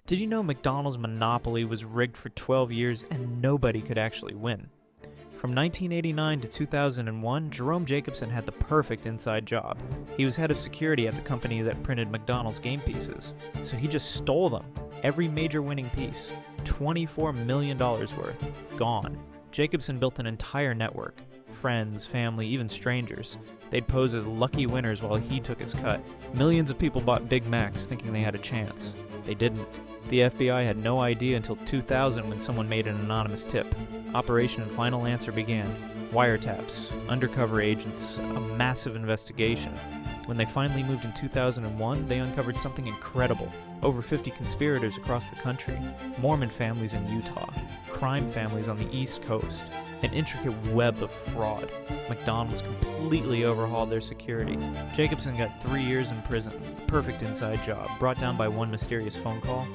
Did you know McDonald's monopoly was rigged for 12 years and nobody could actually win? From 1989 to 2001, Jerome Jacobson had the perfect inside job. He was head of security at the company that printed McDonald's game pieces. So he just stole them. Every major winning piece. $24 million worth. Gone. Jacobson built an entire network. Friends, family, even strangers. They'd pose as lucky winners while he took his cut. Millions of people bought Big Macs thinking they had a chance. They didn't. The FBI had no idea until 2000 when someone made an anonymous tip. Operation Final Answer began. Wiretaps, undercover agents, a massive investigation. When they finally moved in 2001, they uncovered something incredible. Over 50 conspirators across the country, Mormon families in Utah, crime families on the East Coast, an intricate web of fraud. McDonald's completely overhauled their security. Jacobson got 3 years in prison, the perfect inside job, brought down by one mysterious phone call.